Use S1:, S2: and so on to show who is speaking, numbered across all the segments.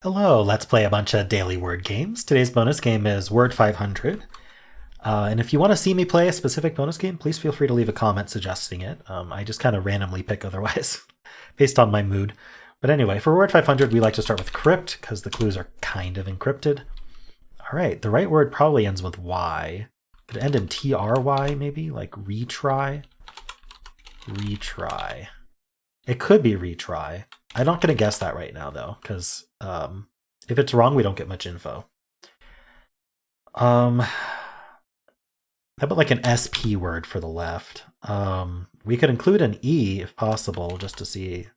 S1: Hello, let's play a bunch of daily word games. Today's bonus game is Word500. And if you want to see me play a specific bonus game, please feel free to leave a comment suggesting it. I just kind of randomly pick otherwise, based on my mood. But anyway, for Word500, we like to start with crypt, because the clues are kind of encrypted. All right, the right word probably ends with Y. Could it end in TRY, maybe? Like retry? Retry. It could be retry. I'm not going to guess that right now, though, because if it's wrong, we don't get much info. How about like an SP word for the left? We could include an E if possible, just to see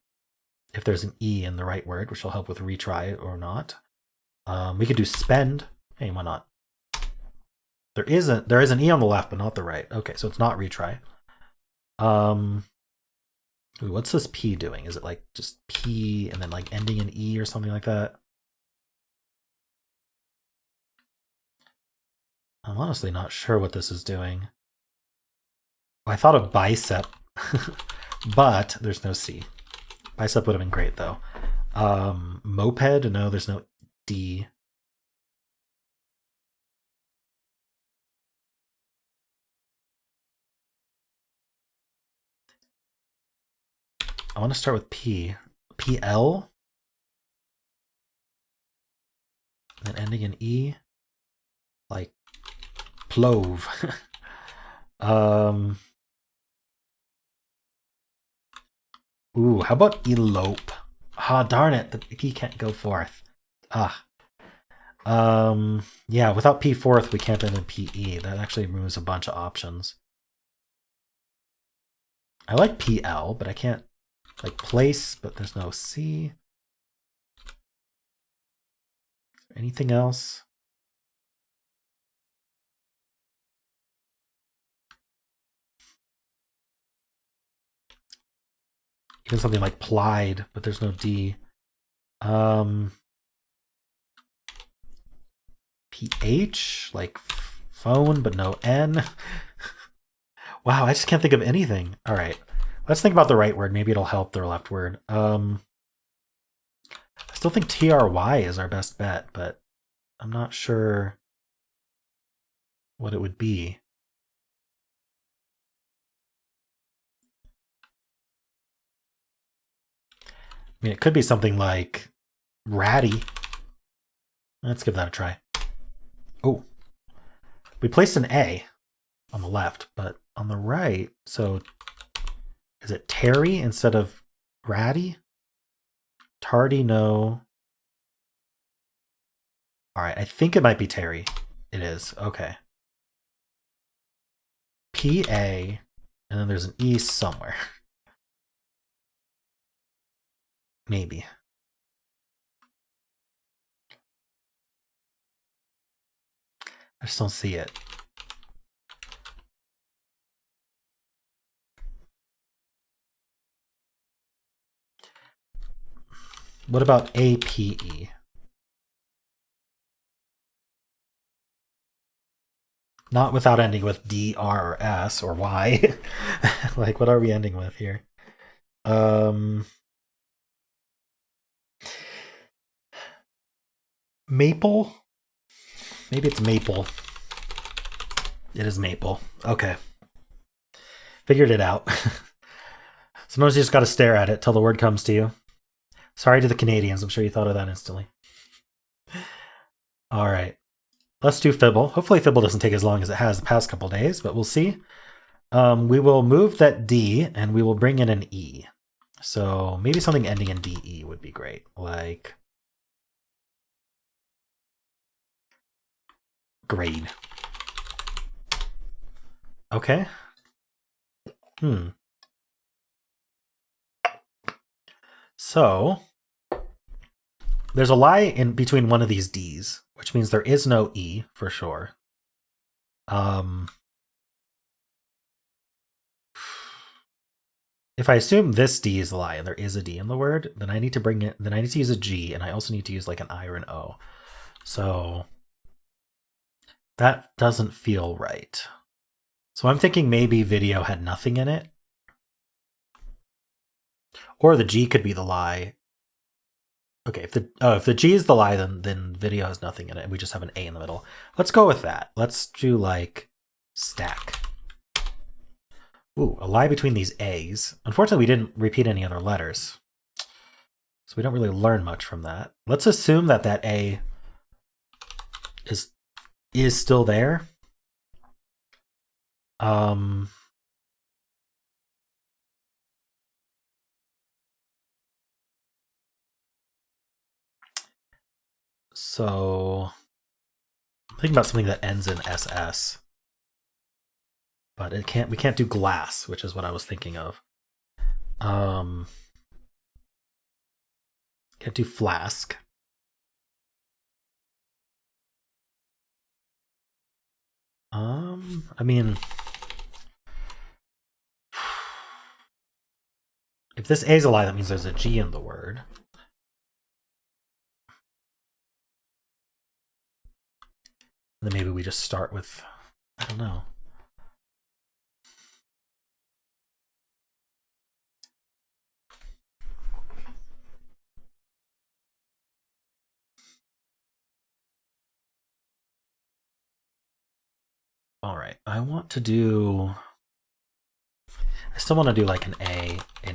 S1: if there's an E in the right word, which will help with retry or not. We could do spend. Hey, why not? There is an E on the left, but not the right. Okay, so it's not retry. Ooh, what's this P doing? Is it like just P and then like ending in E or something like that? I'm honestly not sure what this is doing. I thought of bicep, but there's no C. Bicep would have been great though. Moped, no, there's no D. I want to start with P. PL? And then ending in E? Like plove. Ooh, how about elope? Ah, darn it, the P can't go forth. Ah. Yeah, without P fourth, we can't end in PE. That actually removes a bunch of options. I like PL, but I can't like place, but there's no C. Anything else? Even something like plied, but there's no D. PH, like phone, but no N. Wow, I just can't think of anything. All right, let's think about the right word. Maybe it'll help the left word. I still think TRY is our best bet, but I'm not sure what it would be. I mean, it could be something like ratty. Let's give that a try. Oh, we placed an A on the left, but on the right, so is it Terry instead of ratty? Tardy, no. All right, I think it might be Terry. It is. Okay. PA, and then there's an E somewhere. Maybe. I just don't see it. What about APE? Not without ending with D, R, or S, or Y. Like, what are we ending with here? Maple? Maybe it's maple. It is maple. Okay. Figured it out. Sometimes you just gotta stare at it till the word comes to you. Sorry to the Canadians. I'm sure you thought of that instantly. All right. Let's do Fibble. Hopefully Fibble doesn't take as long as it has the past couple days, but we'll see. We will move that D and we will bring in an E. So maybe something ending in DE would be great. Like grade. Okay. So there's a lie in between one of these D's, which means there is no E for sure. If I assume this D is a lie and there is a D in the word, then I need to bring it. Then I need to use a G, and I also need to use like an I or an O. So that doesn't feel right. So I'm thinking maybe video had nothing in it, or the G could be the lie. Okay, if the G is the lie, then video has nothing in it. We just have an A in the middle. Let's go with that. Let's do like stack. Ooh, a lie between these A's. Unfortunately, we didn't repeat any other letters, so we don't really learn much from that. Let's assume that that A is still there. So I'm thinking about something that ends in SS. But we can't do glass, which is what I was thinking of. Can't do flask. I mean, if this A is a lie, that means there's a G in the word. And then maybe we just start with, I don't know. All right, I still want to do like an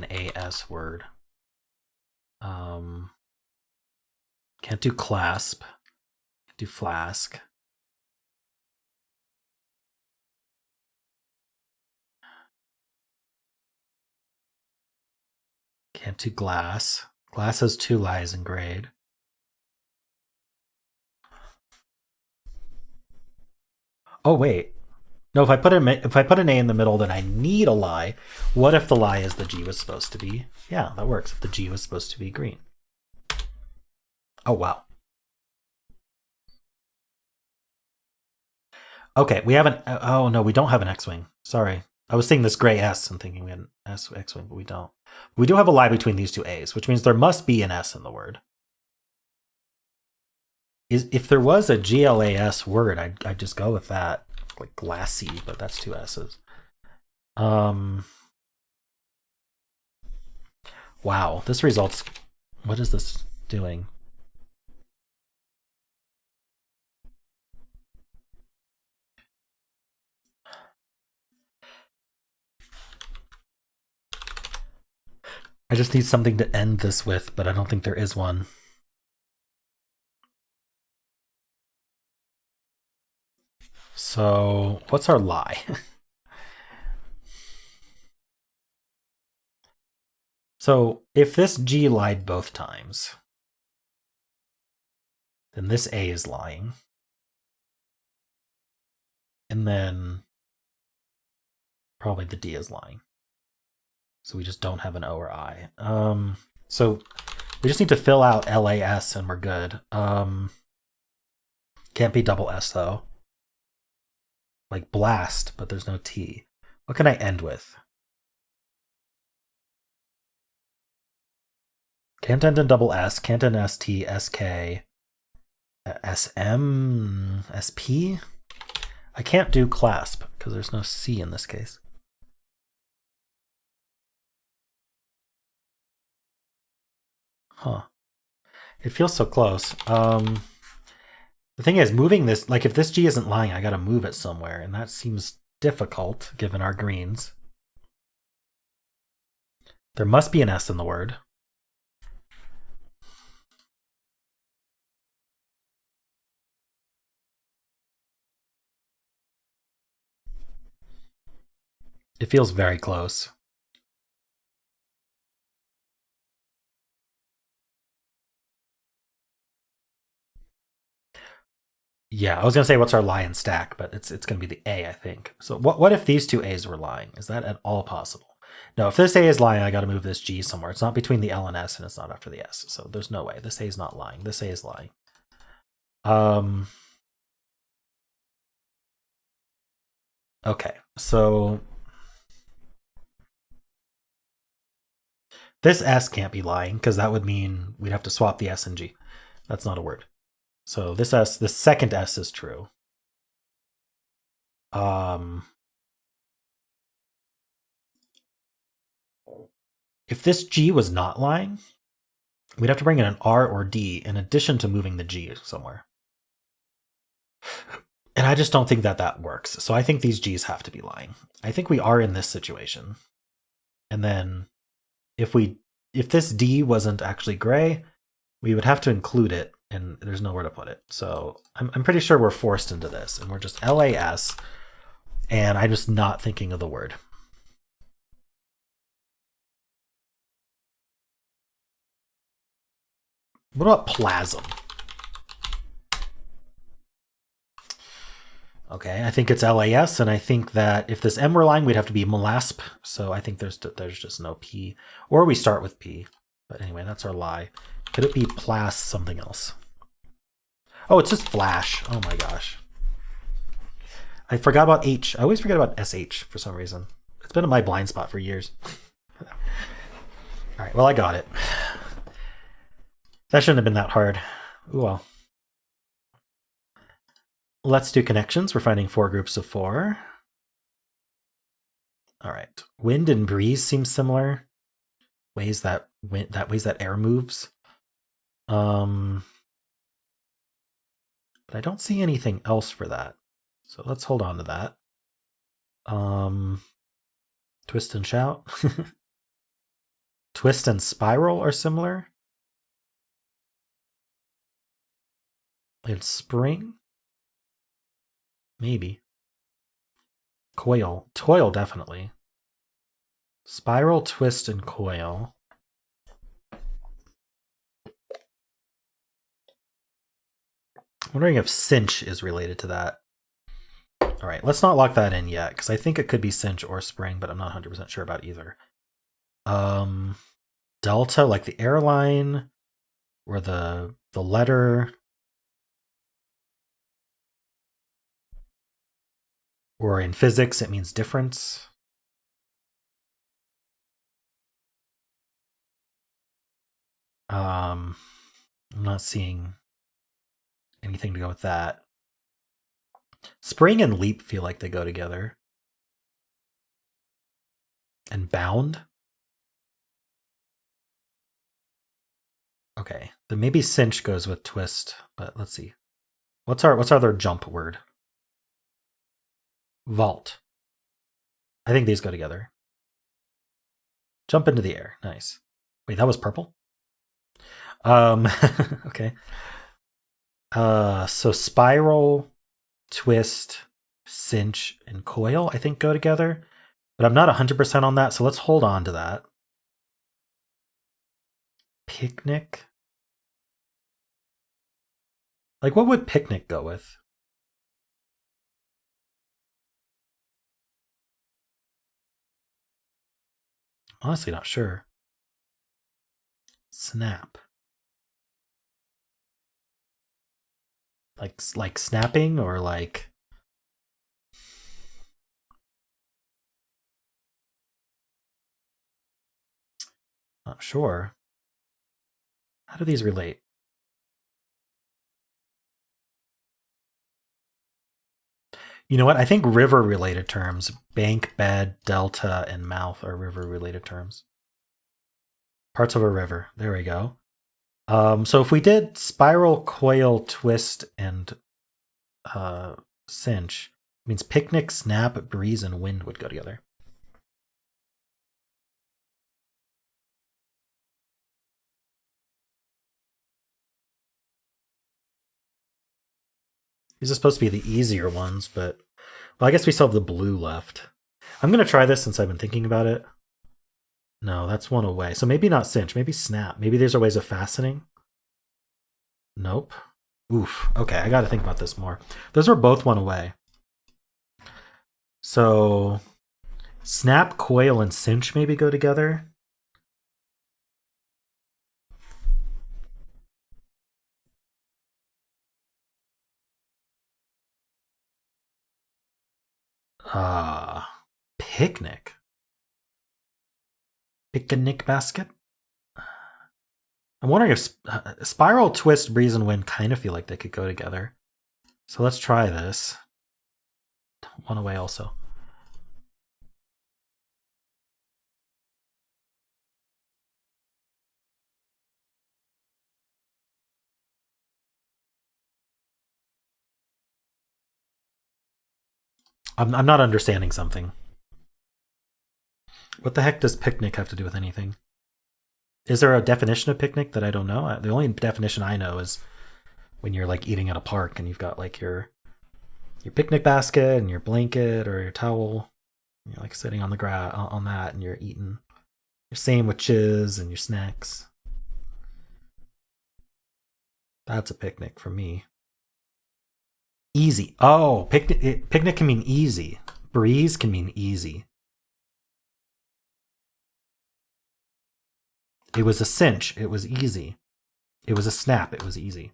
S1: AS word. Can't do clasp, can't do flask. Can't do glass. Glass has 2 lies in grade. Oh wait, no. If I put an A in the middle, then I need a lie. What if the lie is the G was supposed to be? Yeah, that works. If the G was supposed to be green. Oh wow. Okay, we have an. Oh no, we don't have an X-wing. Sorry, I was seeing this gray S and thinking we had an X-wing, but we don't. We do have a lie between these two A's, which means there must be an S in the word. If there was a GLAS word, I'd just go with that, like glassy, but that's 2 S's. Wow, this results. What is this doing? I just need something to end this with, but I don't think there is one. So what's our lie? So if this G lied both times, then this A is lying. And then probably the D is lying. So we just don't have an O or I. So we just need to fill out LAS and we're good. Can't be double S though. Like blast, but there's no T. What can I end with? Can't end in double S, can't end ST, SK, SM, SP? I can't do clasp because there's no C in this case. Huh. It feels so close. The thing is, moving this, like if this G isn't lying, I gotta move it somewhere, and that seems difficult given our greens. There must be an S in the word. It feels very close. Yeah, I was gonna say what's our lie and stack, but it's gonna be the A, I think. So what if these two A's were lying? Is that at all possible? No, if this A is lying, I gotta move this G somewhere. It's not between the L and S, and it's not after the S. So there's no way. This A is not lying. This A is lying. Okay, so this S can't be lying because that would mean we'd have to swap the S and G. That's not a word. So this S, the second S is true. If this G was not lying, we'd have to bring in an R or D in addition to moving the G somewhere. And I just don't think that that works. So I think these G's have to be lying. I think we are in this situation. And then if this D wasn't actually gray, we would have to include it, and there's nowhere to put it. So I'm pretty sure we're forced into this, and we're just LAS, and I'm just not thinking of the word. What about plasm? Okay, I think it's LAS, and I think that if this M were lying, we'd have to be MLASP. So I think there's just no P, or we start with P. But anyway, that's our lie. Could it be plas something else? Oh, it's just flash. Oh my gosh. I forgot about H. I always forget about SH for some reason. It's been in my blind spot for years. All right, well, I got it. That shouldn't have been that hard. Ooh, well. Let's do connections. We're finding 4 groups of 4. All right. Wind and breeze seem similar. Ways that air moves. But I don't see anything else for that. So let's hold on to that. Twist and shout. Twist and spiral are similar. And spring? Maybe. Coil. Toil, definitely. Spiral, twist, and coil. I'm wondering if cinch is related to that. All right, let's not lock that in yet, because I think it could be cinch or spring, but I'm not 100% sure about either. Delta, like the airline, or the letter, or in physics, it means difference. I'm not seeing anything to go with that. Spring and leap feel like they go together. And bound? Okay, then maybe cinch goes with twist, but let's see. What's our other jump word? Vault. I think these go together. Jump into the air. Nice. Wait, that was purple? Okay. So spiral, twist, cinch, and coil, I think, go together. But I'm not 100% on that, so let's hold on to that. Picnic? Like, what would picnic go with? Honestly, not sure. Snap. Like snapping, or like... Not sure. How do these relate? You know what? I think river-related terms, bank, bed, delta, and mouth are river-related terms. Parts of a river. There we go. So if we did spiral, coil, twist, and cinch, it means picnic, snap, breeze, and wind would go together. These are supposed to be the easier ones, but... Well, I guess we still have the blue left. I'm going to try this since I've been thinking about it. No, that's one away. So maybe not cinch, maybe snap. Maybe these are ways of fastening. Nope. Oof. Okay, I got to think about this more. Those were both one away. So snap, coil, and cinch maybe go together. Picnic. Picnic basket. I'm wondering if spiral, twist, breeze, and wind kind of feel like they could go together. So let's try this. One away also. I'm not understanding something. What the heck does picnic have to do with anything? Is there a definition of picnic that I don't know? The only definition I know is when you're like eating at a park and you've got like your picnic basket and your blanket or your towel. You're like sitting on the grass on that, and you're eating your sandwiches and your snacks. That's a picnic for me. Easy. Oh, picnic can mean easy. Breeze can mean easy. It was a cinch. It was easy. It was a snap. It was easy.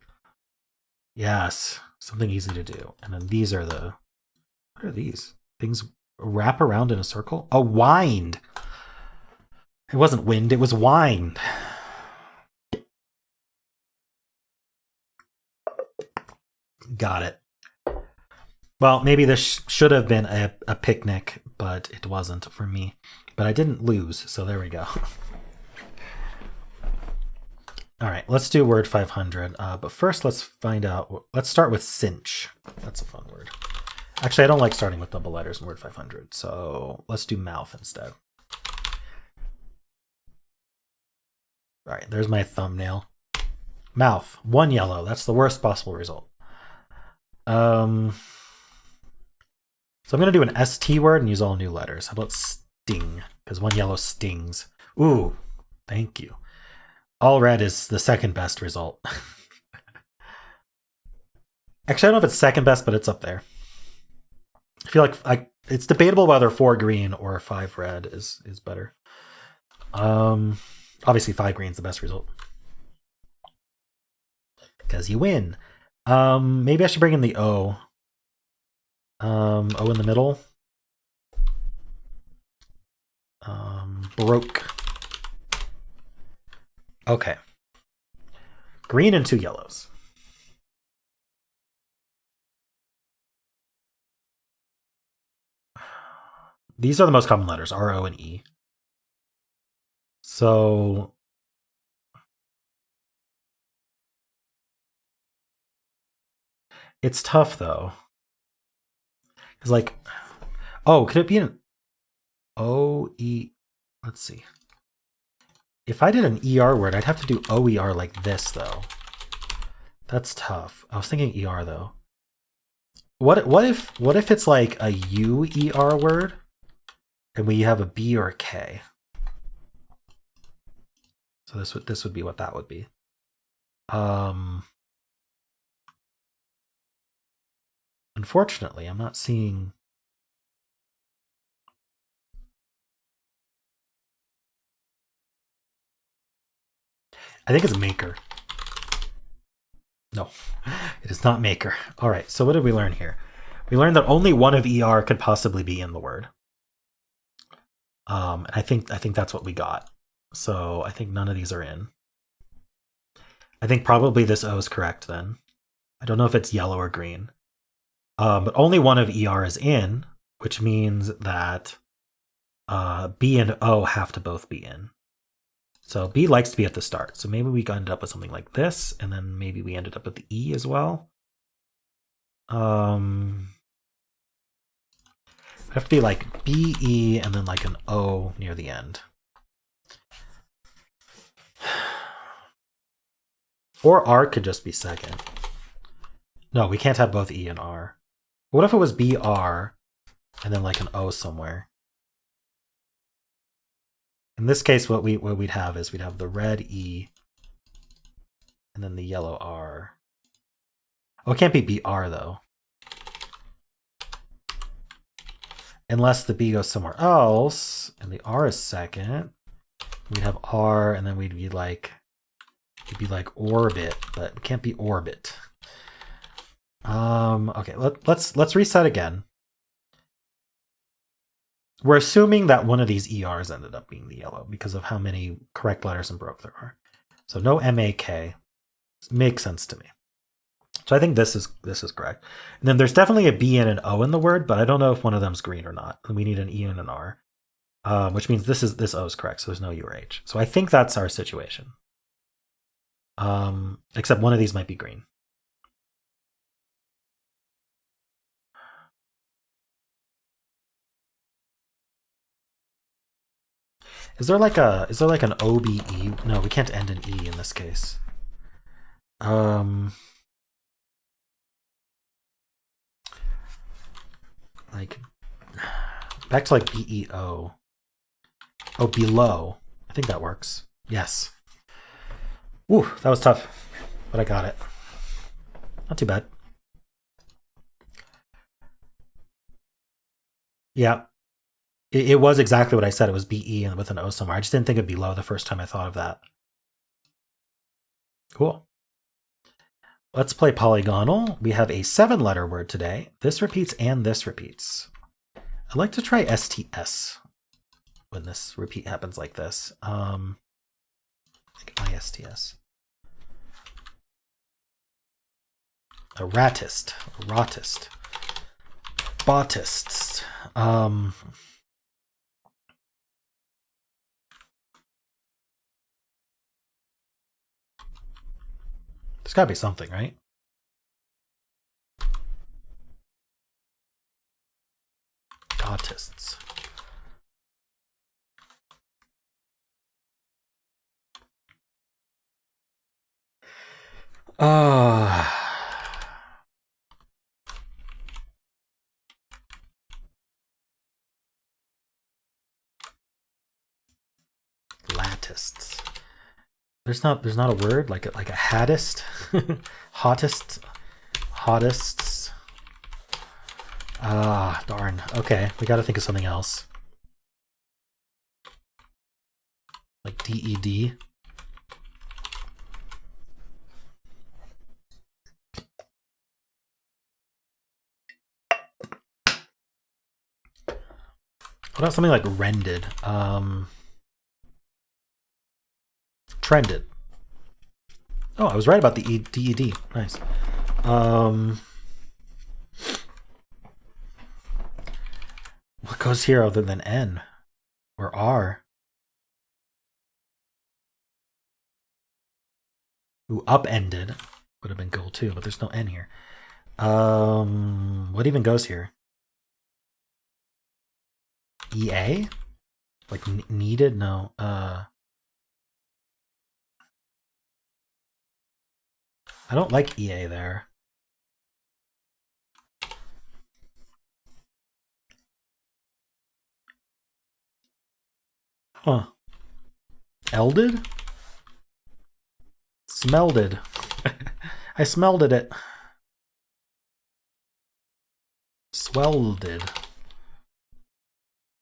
S1: Yes, something easy to do. And then these are the... What are these? Things wrap around in a circle? A wind. It wasn't wind, it was wind. Got it. Well, maybe this should have been a picnic, but it wasn't for me. But I didn't lose, so there we go. All right, let's do word 500. But first, let's find out. Let's start with cinch. That's a fun word. Actually, I don't like starting with double letters in word 500, so let's do mouth instead. All right, there's my thumbnail. Mouth, 1 yellow. That's the worst possible result. So I'm going to do an ST word and use all new letters. How about sting? Because 1 yellow stings. Ooh, thank you. All red is the second best result. Actually, I don't know if it's second best, but it's up there. I feel like it's debatable whether 4 green or 5 red is better. Obviously 5 green is the best result. Because you win. Maybe I should bring in the O. O in the middle. Broke. Okay. Green and 2 yellows. These are the most common letters, R, O, and E. So it's tough though. It's like, oh, could it be an O, E? Let's see. If I did an ER word, I'd have to do OER like this though. That's tough. I was thinking ER though. What if it's like a UER word and we have a B or a K? So this would be what that would be. Unfortunately, I'm not seeing. I think it's maker. No, it is not maker. All right, so what did we learn here? We learned that only one of ER could possibly be in the word. And I think that's what we got. So I think none of these are in. I think probably this O is correct then. I don't know if it's yellow or green. But only one of ER is in, which means that B and O have to both be in. So B likes to be at the start. So maybe we ended up with something like this, and then maybe we ended up with the E as well. It'd have to be like B, E, and then like an O near the end. Or R could just be second. No, we can't have both E and R. What if it was B, R, and then like an O somewhere? In this case, what we'd have is we'd have the red E and then the yellow R. Oh, it can't be BR though. Unless the B goes somewhere else and the R is second. We'd have R and then we'd be like, it'd be like orbit, but it can't be orbit. Okay, let's reset again. We're assuming that one of these ERs ended up being the yellow because of how many correct letters in broke there are. So no MAK. Makes sense to me. So I think this is correct. And then there's definitely a B and an O in the word, but I don't know if one of them's green or not. We need an E and an R, which means this O is correct. So there's no U or H. So I think that's our situation. Except one of these might be green. Is there like an OBE? No, we can't end in E in this case. Like back to like BEO. Oh, below. I think that works. Yes. Woo, that was tough, but I got it. Not too bad. Yeah. It was exactly what I said. It was BE and with an O somewhere. I just didn't think of below the first time I thought of that. Cool. Let's play Polygonle. We have a 7-letter word today. This repeats and this repeats. I'd like to try STS when this repeat happens like this. Like ISTS. A ratist. A rotist. Botists. There's gotta be something, right? Botists. Latists. There's not a word like a hattist, hottest, hottists. Ah, darn. Okay, we got to think of something else. Like DED. What about something like rended? Trended. Oh, I was right about the DED. Nice. What goes here other than N or R? Ooh, upended would have been cool too, but there's no N here. What even goes here? EA? Like needed? No. I don't like EA there. Huh. Elded? Smelded. I smelded it. Swelded.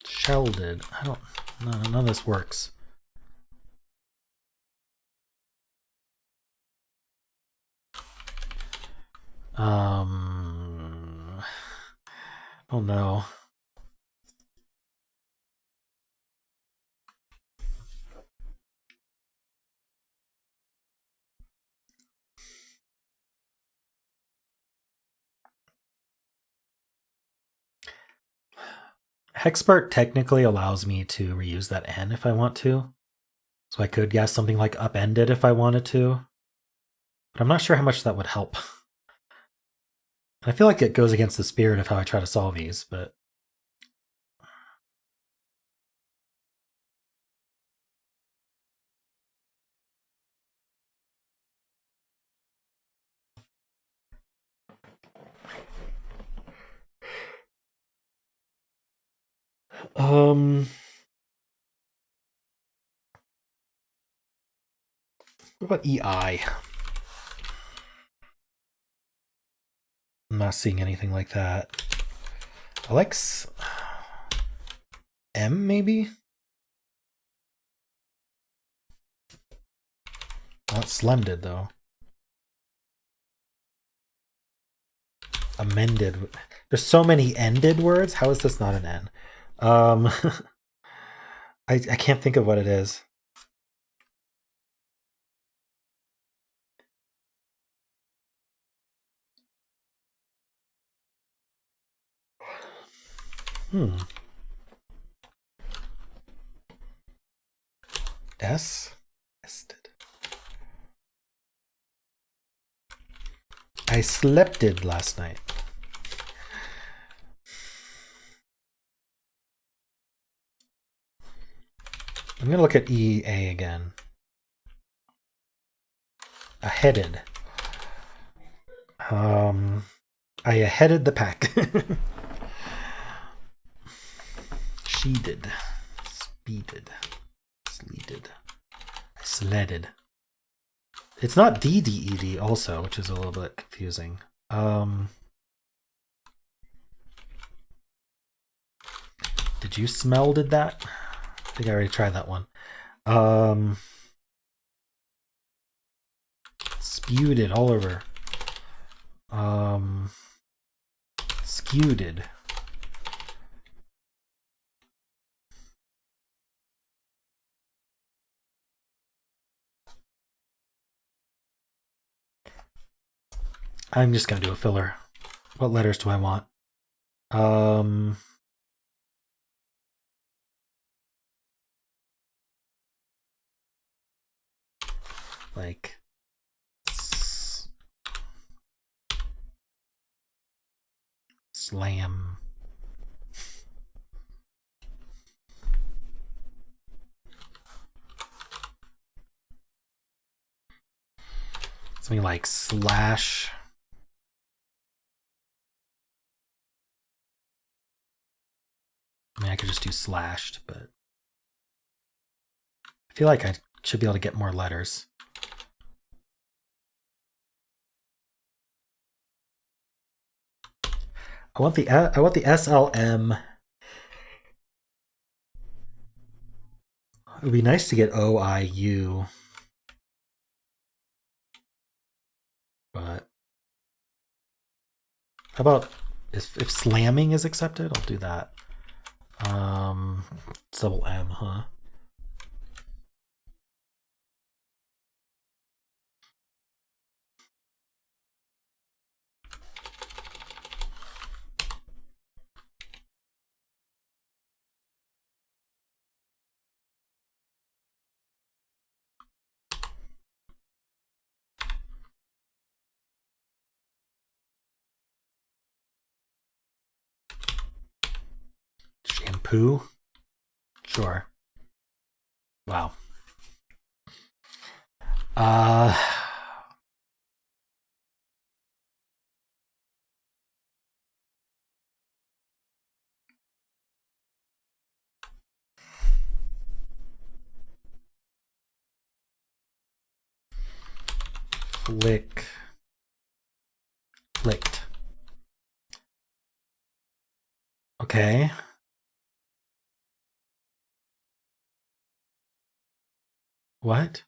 S1: Shelded. I don't. No, none of this works. Oh no. Hexpert technically allows me to reuse that N if I want to. So I could guess something like upended if I wanted to. But I'm not sure how much that would help. I feel like it goes against the spirit of how I try to solve these, but what about EI? I'm not seeing anything like that. I like M maybe? Not slemded though. Amended. There's so many ended words. How is this not an N? I can't think of what it is. S? I slept it last night. I'm going to look at EA again. Aheaded. I aheaded the pack. Sheeted. Speeded. Sleeted. Sledded. It's not DDED also, which is a little bit confusing. Did you smell did that? I think I already tried that one. Spewed it all over. Skewed. I'm just gonna do a filler. What letters do I want? Like slam. Something like slash. I mean, I could just do slashed, but I feel like I should be able to get more letters. I want the SLM. It would be nice to get OIU, but how about if slamming is accepted? I'll do that. Double M, huh? Shampoo? Sure. Wow. Flicked. Okay. What?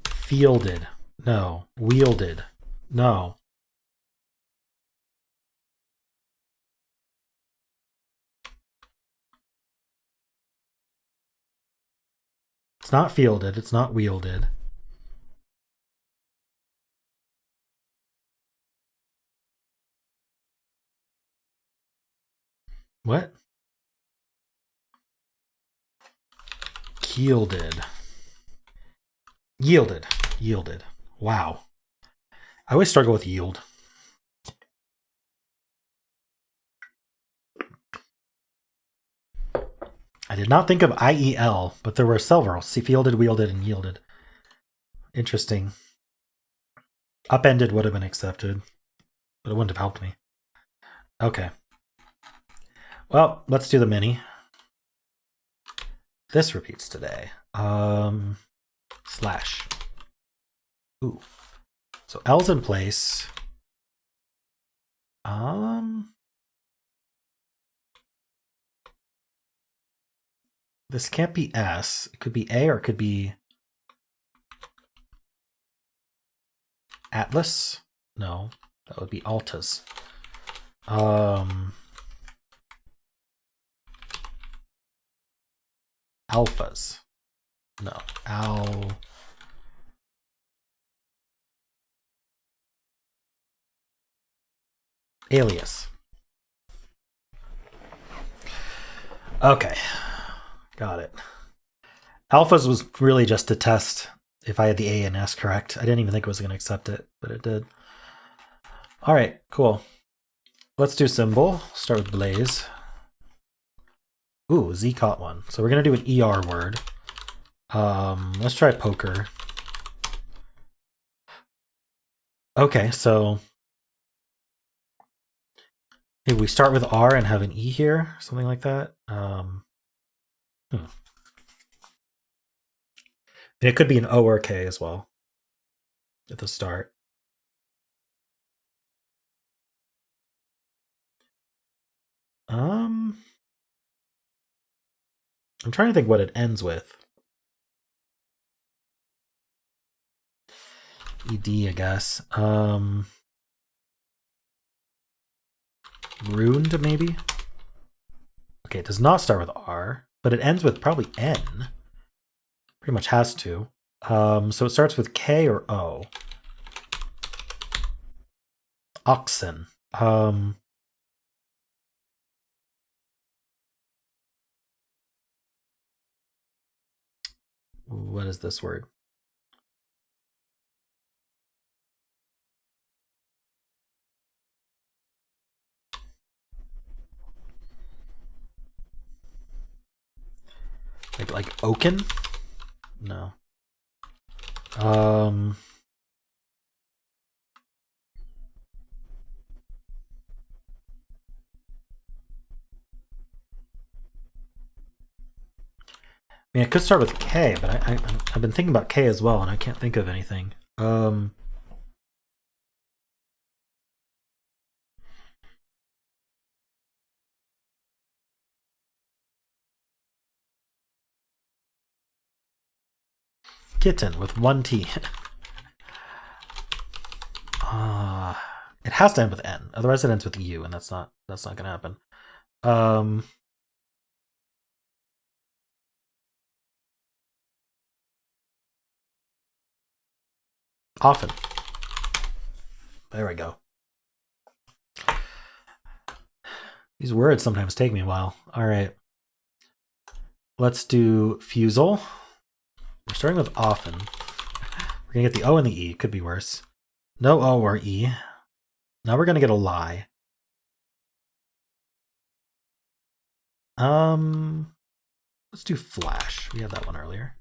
S1: Fielded. No. Wielded. No. It's not fielded. It's not wielded. What? Yielded. Yielded. Wow. I always struggle with yield. I did not think of IEL, but there were several. See, fielded, wielded, and yielded. Interesting. Upended would have been accepted, but it wouldn't have helped me. Okay. Well, let's do the mini. This repeats today. Slash. Ooh. So L's in place. This can't be S. It could be A or it could be Atlas. No, that would be Altas. Alphas. No. Alias. Okay. Got it. Alphas was really just to test if I had the A and S correct. I didn't even think it was going to accept it, but it did. All right, cool. Let's do Symble. Start with Blaze. Ooh, Z caught one. So we're gonna do an ER word. Let's try poker. Okay, so maybe we start with R and have an E here, something like that. It could be an O or a K as well at the start. I'm trying to think what it ends with. ED, I guess. Ruined, maybe? Okay, it does not start with R, but it ends with probably N. Pretty much has to. So it starts with K or O. Oxen. What is this word? Like oaken? No. I mean, it could start with K, but I've been thinking about K as well, and I can't think of anything. Kitten with one T. It has to end with N, otherwise it ends with U, and that's not gonna happen. Often. There we go. These words sometimes take me a while. All right. Let's do Fusele. We're starting with often. We're gonna get the O and the E. Could be worse. No O or E. Now we're gonna get a lie. Let's do flash. We had that one earlier.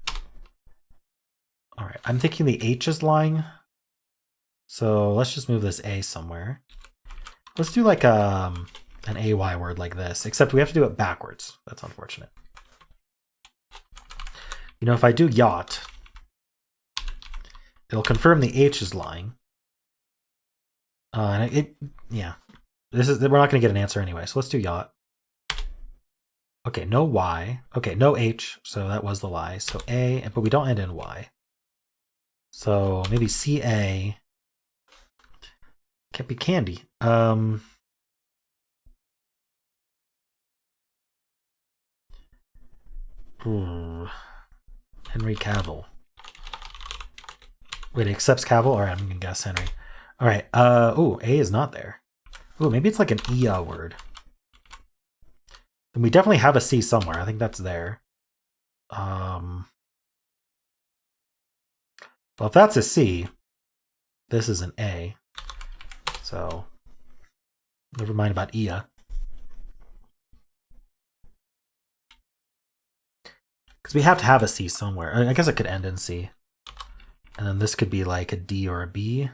S1: All right. I'm thinking the H is lying. So let's just move this A somewhere. Let's do like an AY word like this, except we have to do it backwards. That's unfortunate. You know, if I do yacht, it'll confirm the H is lying. And yeah, we're not going to get an answer anyway. So let's do yacht. Okay, no Y. Okay, no H. So that was the lie. So A, but we don't end in Y. So maybe CA. Can't be candy. Henry Cavill. Wait, it accepts Cavill? All right, I'm gonna guess Henry. All right. Oh, A is not there. Oh, maybe it's like an EA word. And we definitely have a C somewhere. I think that's there. Well, if that's a C, this is an A. So never mind about EA. Because we have to have a C somewhere. I guess it could end in C. And then this could be like a D or a B.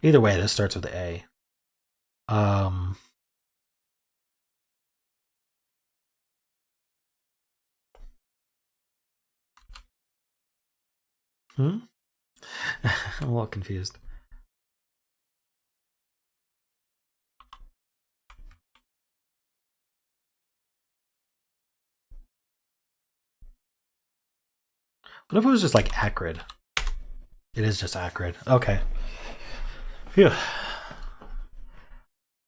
S1: Either way, this starts with the A. I'm a little confused. What if it was just like acrid? It is just acrid. Okay. Phew.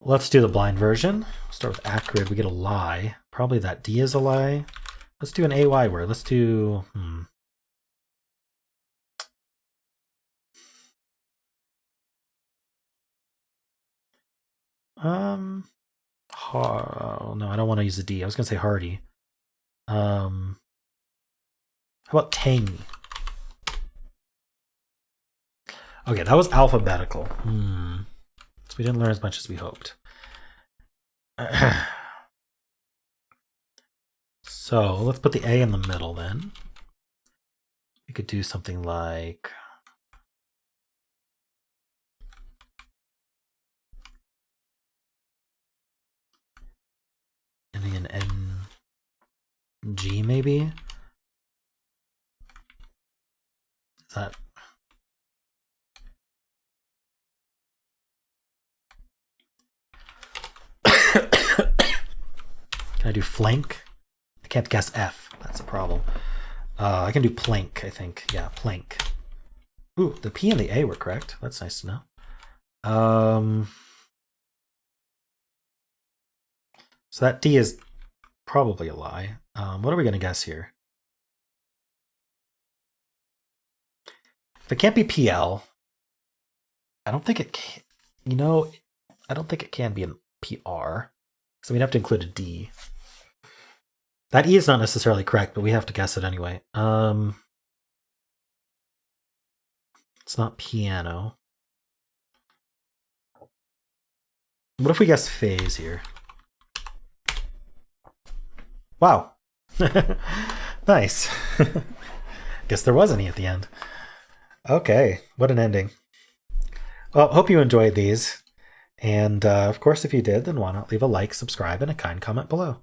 S1: Let's do the blind version. Start with acrid. We get a lie. Probably that D is a lie. Let's do an AY word. Let's do... Oh, no, I don't want to use a D. I was going to say hardy. How about tangy? Okay, that was alphabetical. So we didn't learn as much as we hoped. So let's put the A in the middle then. We could do something like ending in NG maybe? Is that... Can I do flank? I can't guess F. That's a problem. I can do plank, I think. Yeah, plank. Ooh, the P and the A were correct. That's nice to know. So that D is probably a lie. What are we going to guess here? If it can't be PL, I don't think it can, I don't think it can be a PR. So we'd have to include a D. That E is not necessarily correct, but we have to guess it anyway. It's not piano. What if we guess phase here? Wow. Nice. Guess there was any at the end. Okay, what an ending. Well, hope you enjoyed these. And of course, if you did, then why not leave a like, subscribe, and a kind comment below.